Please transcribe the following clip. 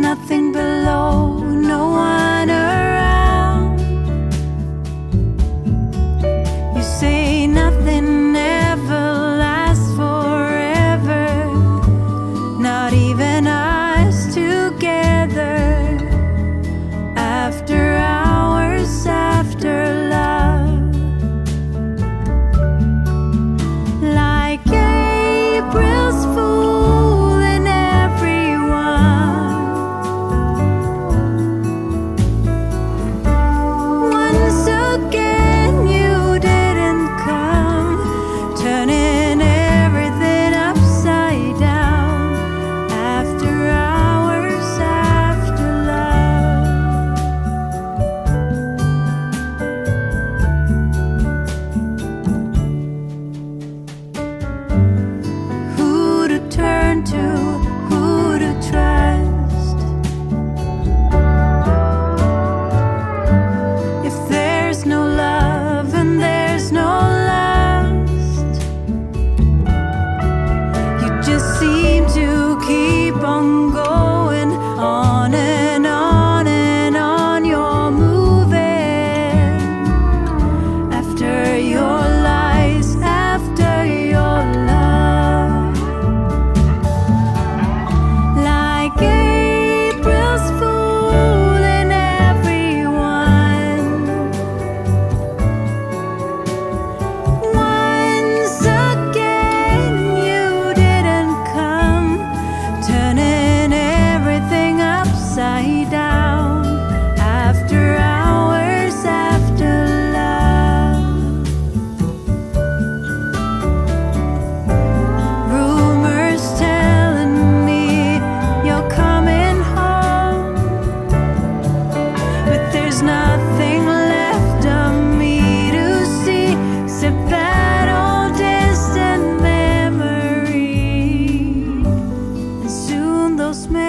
nothing below, no one around. You say nothing ever lasts forever, not even us together. After hours, after love, like April's fooling everyone. Once again you didn't come, turning everything upside down. After hours, after love. Who to turn to, who to trust? If there's no love and there's no lust, you just seem to keep on going on and on and on. You're moving after your lies, after your love, like April's fooling everyone. Once again you didn't come, turning everything upside down. After hours, after love. Rumors telling me you're coming home, but there's nothing left of me to see except that old distant memory. And soon those memories